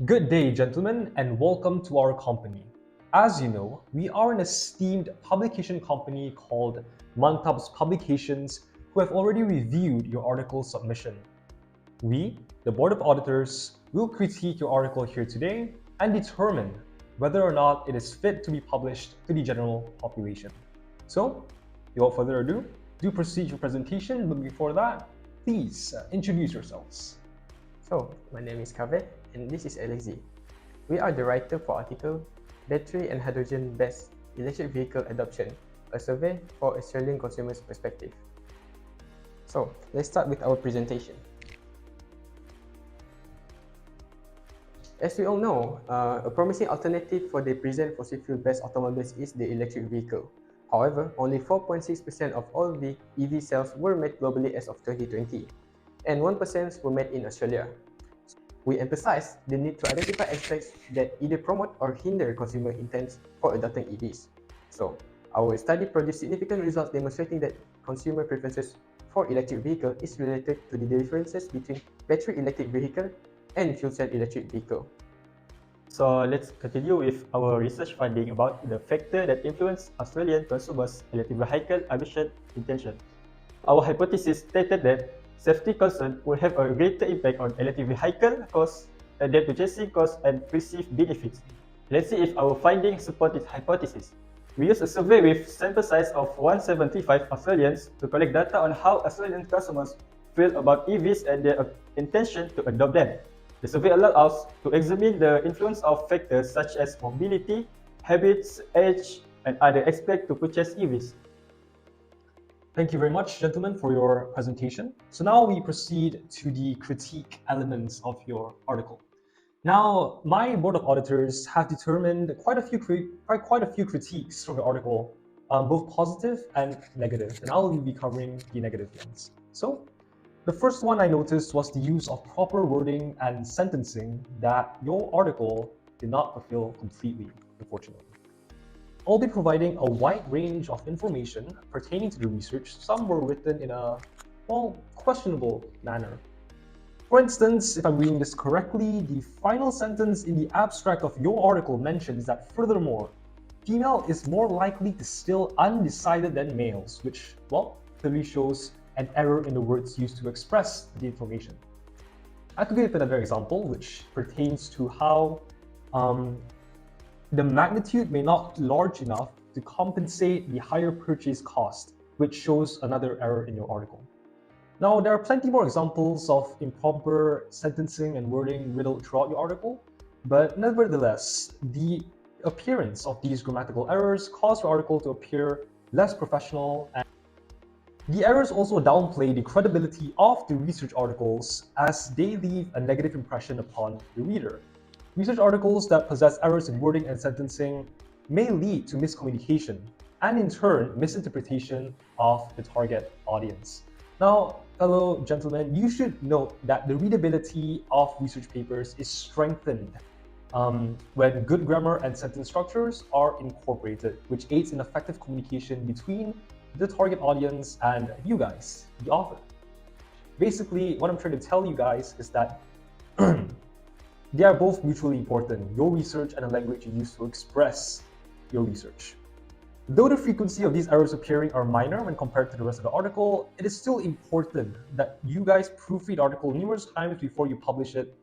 Good day, gentlemen, and welcome to our company. As you know, we are an esteemed publication company called Mantabs Publications who have already reviewed your article submission. We, the Board of Auditors, will critique your article here today and determine whether or not it is fit to be published to the general population. So, without further ado, do proceed your presentation, but before that, please introduce yourselves. So, my name is Kaveh and this is Alexi. We are the writer for article Battery and Hydrogen Best Electric Vehicle Adoption, a survey for Australian consumers' perspective. So, let's start with our presentation. As we all know, a promising alternative for the present fossil fuel-based automobiles is the electric vehicle. However, only 4.6% of all the EV cells were made globally as of 2020, and 1% were made in Australia. We emphasize the need to identify aspects that either promote or hinder consumer intents for adopting EVs. So, our study produced significant results demonstrating that consumer preferences for electric vehicle is related to the differences between battery electric vehicle and fuel cell electric vehicle. So let's continue with our research finding about the factor that influence Australian consumers' electric vehicle adoption intention. Our hypothesis stated that safety concerns will have a greater impact on electric vehicle costs than purchasing costs and perceived benefits. Let's see if our findings support this hypothesis. We used a survey with sample size of 175 Australians to collect data on how Australian consumers feel about EVs and their intention to adopt them. The survey allowed us to examine the influence of factors such as mobility, habits, age, and other aspects to purchase EVs. Thank you very much, gentlemen, for your presentation. So now we proceed to the critique elements of your article. Now, my board of auditors have determined quite a few critiques from your article, both positive and negative, and I'll be covering the negative ones. So, the first one I noticed was the use of proper wording and sentencing that your article did not fulfill completely, unfortunately. I'll be providing a wide range of information pertaining to the research. Some were written in a, questionable manner. For instance, if I'm reading this correctly, the final sentence in the abstract of your article mentions that furthermore, female is more likely to still undecided than males, which, clearly shows an error in the words used to express the information. I could give another example, which pertains to how the magnitude may not be large enough to compensate the higher purchase cost, which shows another error in your article. Now, there are plenty more examples of improper sentencing and wording riddled throughout your article, but nevertheless, the appearance of these grammatical errors cause your article to appear less professional, and the errors also downplay the credibility of the research articles as they leave a negative impression upon the reader. Research articles that possess errors in wording and sentencing may lead to miscommunication and in turn misinterpretation of the target audience. Now, fellow gentlemen, you should note that the readability of research papers is strengthened when good grammar and sentence structures are incorporated, which aids in effective communication between the target audience and you guys, the author. Basically, what I'm trying to tell you guys is that they are both mutually important, your research and the language you use to express your research. Though the frequency of these errors appearing are minor when compared to the rest of the article, it is still important that you guys proofread the article numerous times before you publish it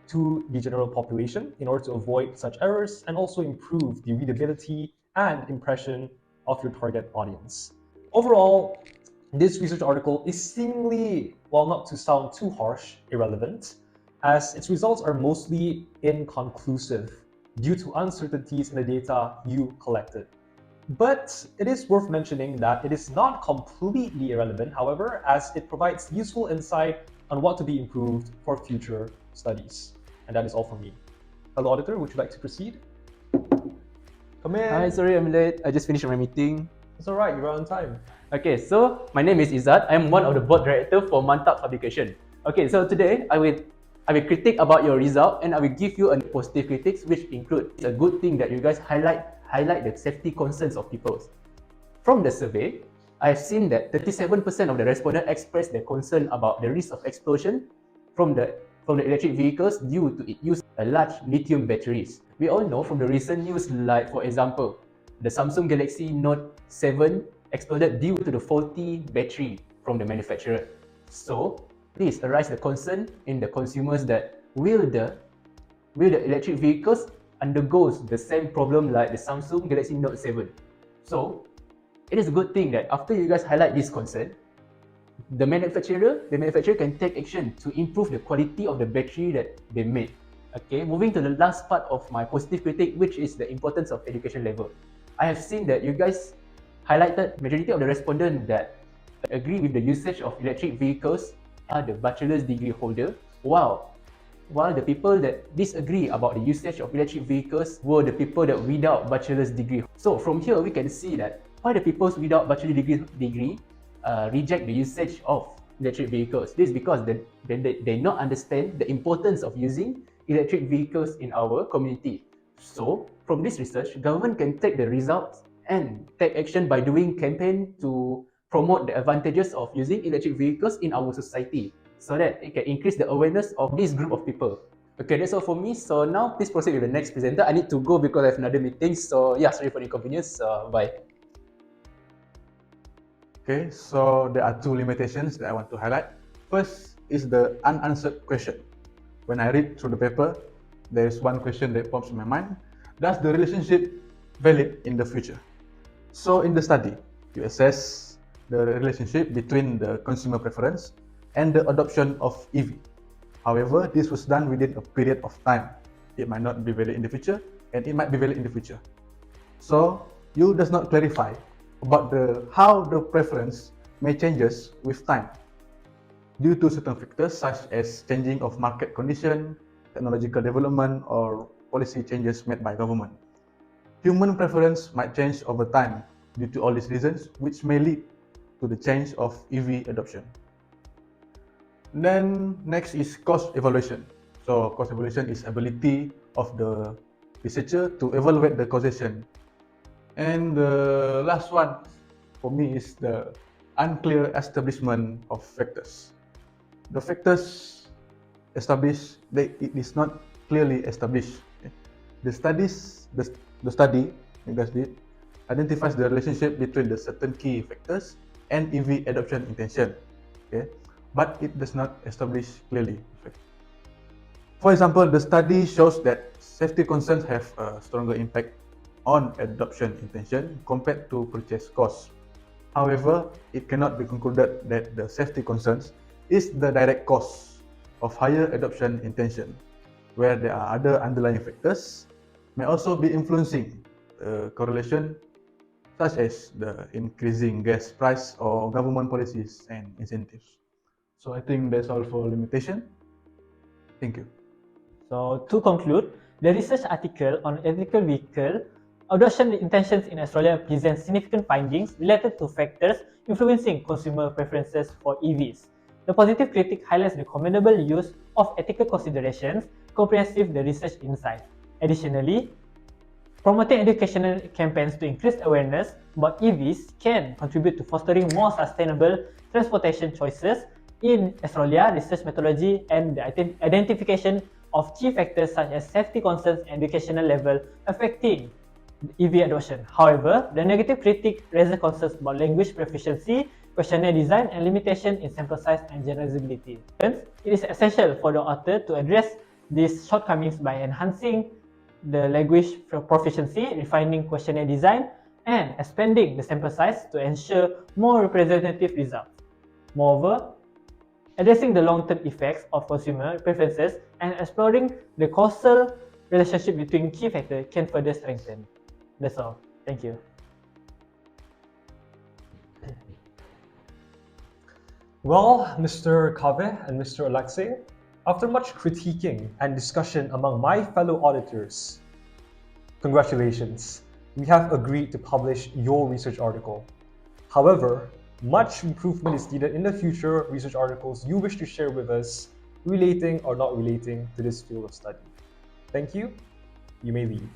to the general population in order to avoid such errors and also improve the readability and impression of your target audience. Overall, this research article is seemingly, not to sound too harsh, irrelevant, as its results are mostly inconclusive due to uncertainties in the data you collected. But it is worth mentioning that it is not completely irrelevant, however, as it provides useful insight on what to be improved for future studies. And that is all from me. Hello, auditor, would you like to proceed? Come in. Hi, sorry I'm late. I just finished my meeting. It's all right, you're on time. Okay, so my name is Izzat. I'm one of the board director for Mantap Publication. Okay, so today I will critique about your result and I will give you a positive critiques, which include it's a good thing that you guys highlight the safety concerns of people. From the survey, I've seen that 37% of the respondents expressed their concern about the risk of explosion from the from the electric vehicles due to it use a large lithium batteries. We all know from the recent news, like for example, the Samsung Galaxy Note 7 exploded due to the faulty battery from the manufacturer. So this arise the concern in the consumers that will the electric vehicles undergoes the same problem like the Samsung Galaxy Note 7. So it is a good thing that after you guys highlight this concern, the manufacturer can take action to improve the quality of the battery that they made. Okay, moving to the last part of my positive critique, which is the importance of education level. I have seen that you guys highlighted majority of the respondents that agree with the usage of electric vehicles are the bachelor's degree holder, while the people that disagree about the usage of electric vehicles were the people that without bachelor's degree. So from here we can see that why the people without bachelor's degree reject the usage of electric vehicles. This is because they not understand the importance of using electric vehicles in our community. So from this research, government can take the results and take action by doing campaign to promote the advantages of using electric vehicles in our society, so that it can increase the awareness of this group of people. Okay, that's all for me. So now please proceed with the next presenter. I need to go because I have another meeting. So yeah, sorry for the inconvenience. Bye. Okay, so there are two limitations that I want to highlight. First is the unanswered question. When I read through the paper, there is one question that pops in my mind. Does the relationship valid in the future? So in the study, you assess the relationship between the consumer preference and the adoption of EV. However, this was done within a period of time. It might not be valid in the future, and it might be valid in the future. So you does not clarify about how the preference may changes with time due to certain factors such as changing of market condition, technological development, or policy changes made by government. Human preference might change over time due to all these reasons, which may lead to the change of EV adoption. Then next is cost evaluation. So cost evaluation is ability of the researcher to evaluate the causation. And the last one for me is the unclear establishment of factors. The factors established, it is not clearly established. The study you guys did identifies the relationship between the certain key factors and EV adoption intention. Okay, but it does not establish clearly. For example, the study shows that safety concerns have a stronger impact on adoption intention compared to purchase costs. However, it cannot be concluded that the safety concerns is the direct cause of higher adoption intention, where there are other underlying factors may also be influencing the correlation, such as the increasing gas price or government policies and incentives. So I think that's all for limitation. Thank you. So to conclude, the research article on electrical vehicle adoption intentions in Australia presents significant findings related to factors influencing consumer preferences for EVs. The positive critic highlights the commendable use of ethical considerations, comprehensive the research insight. Additionally, promoting educational campaigns to increase awareness about EVs can contribute to fostering more sustainable transportation choices in Australia. Research methodology and the identification of key factors such as safety concerns and educational level affecting EV adoption. However, the negative critic raises concerns about language proficiency, questionnaire design, and limitation in sample size and generalizability. Hence, it is essential for the author to address these shortcomings by enhancing the language proficiency, refining questionnaire design, and expanding the sample size to ensure more representative results. Moreover, addressing the long-term effects of consumer preferences and exploring the causal relationship between key factors can further strengthen. That's all. Thank you. Well, Mr. Kaveh and Mr. Alexei, after much critiquing and discussion among my fellow auditors, congratulations, we have agreed to publish your research article. However, much improvement is needed in the future research articles you wish to share with us, relating or not relating to this field of study. Thank you. You may leave.